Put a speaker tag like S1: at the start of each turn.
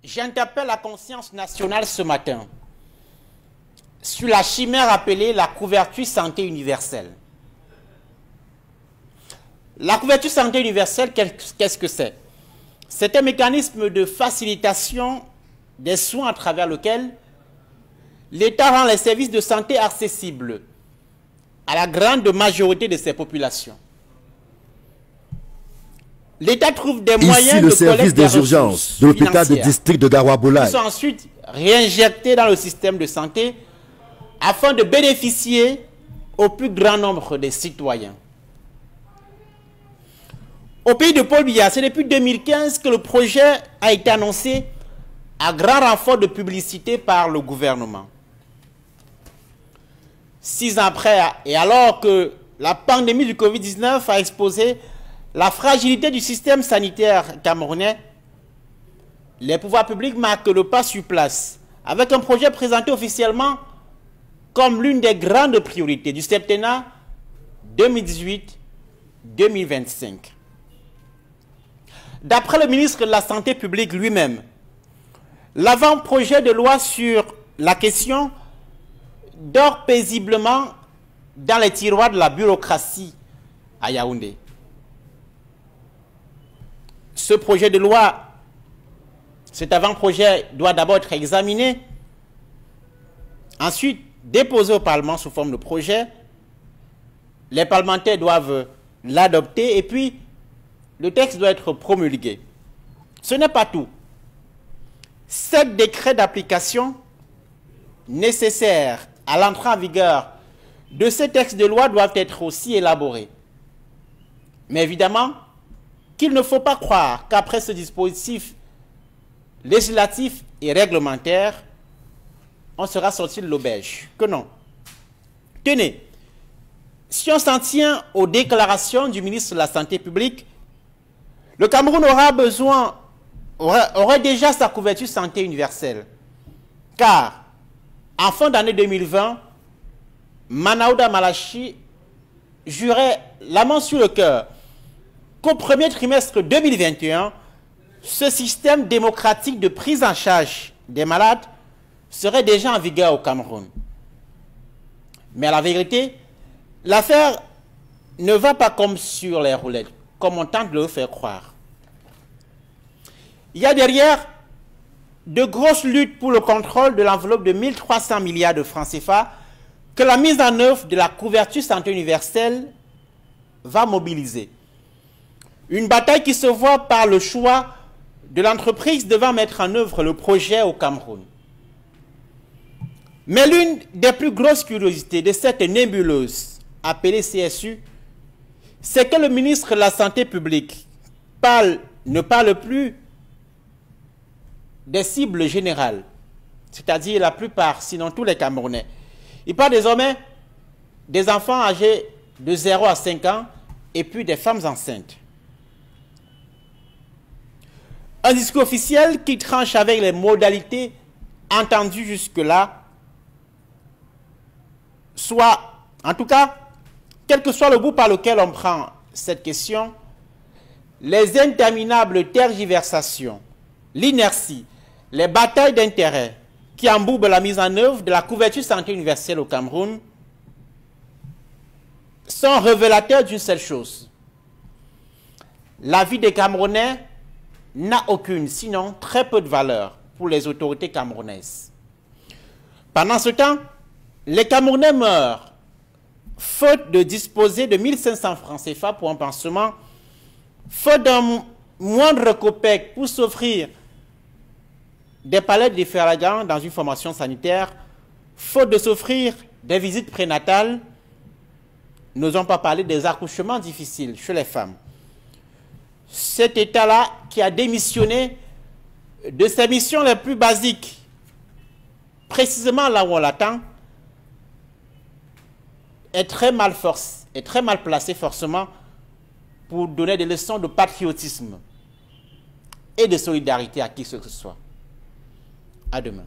S1: J'interpelle la conscience nationale ce matin sur la chimère appelée la couverture santé universelle. La couverture santé universelle, qu'est-ce que c'est? C'est un mécanisme de facilitation des soins à travers lequel l'État rend les services de santé accessibles à la grande majorité de ses populations. L'État trouve des moyens
S2: le service des urgences de l'hôpital de district de Garoua-Boulaye,
S1: qui sont ensuite réinjectés dans le système de santé afin de bénéficier au plus grand nombre des citoyens. Au pays de Paul Biya, c'est depuis 2015 que le projet a été annoncé à grand renfort de publicité par le gouvernement. 6 ans après, et alors que la pandémie du Covid-19 a exposé la fragilité du système sanitaire camerounais, les pouvoirs publics marquent le pas sur place avec un projet présenté officiellement comme l'une des grandes priorités du septennat 2018-2025. D'après le ministre de la Santé publique lui-même, l'avant-projet de loi sur la question dort paisiblement dans les tiroirs de la bureaucratie à Yaoundé. Ce projet de loi, cet avant-projet doit d'abord être examiné, ensuite déposé au Parlement sous forme de projet, les parlementaires doivent l'adopter et puis le texte doit être promulgué. Ce n'est pas tout. 7 décrets d'application nécessaires à l'entrée en vigueur de ces textes de loi doivent être aussi élaborés. Mais évidemment, qu'il ne faut pas croire qu'après ce dispositif législatif et réglementaire, on sera sorti de l'auberge. Que non. Tenez, si on s'en tient aux déclarations du ministre de la Santé publique, le Cameroun aurait déjà sa couverture santé universelle. Car, en fin d'année 2020, Manaouda Malachi jurait la main sur le cœur qu'au premier trimestre 2021, ce système démocratique de prise en charge des malades serait déjà en vigueur au Cameroun. Mais à la vérité, l'affaire ne va pas comme sur les roulettes, comme on tente de le faire croire. Il y a derrière de grosses luttes pour le contrôle de l'enveloppe de 1300 milliards de francs CFA que la mise en œuvre de la couverture santé universelle va mobiliser. Une bataille qui se voit par le choix de l'entreprise devant mettre en œuvre le projet au Cameroun. Mais l'une des plus grosses curiosités de cette nébuleuse appelée CSU, c'est que le ministre de la Santé publique ne parle plus des cibles générales, c'est-à-dire la plupart, sinon tous les Camerounais. Il parle désormais des enfants âgés de 0 à 5 ans et puis des femmes enceintes. Un discours officiel qui tranche avec les modalités entendues jusque-là, soit, en tout cas, quel que soit le bout par lequel on prend cette question, les interminables tergiversations, l'inertie, les batailles d'intérêts qui embourbent la mise en œuvre de la couverture santé universelle au Cameroun sont révélateurs d'une seule chose. La vie des Camerounais n'a aucune, sinon très peu de valeur pour les autorités camerounaises. Pendant ce temps, les Camerounais meurent, faute de disposer de 1500 francs CFA pour un pansement, faute d'un moindre copec pour s'offrir des palettes de Ferragan dans une formation sanitaire, faute de s'offrir des visites prénatales, n'osons pas parler des accouchements difficiles chez les femmes. Cet État-là qui a démissionné de ses missions les plus basiques, précisément là où on l'attend, est très mal placé forcément pour donner des leçons de patriotisme et de solidarité à qui que ce soit. À demain.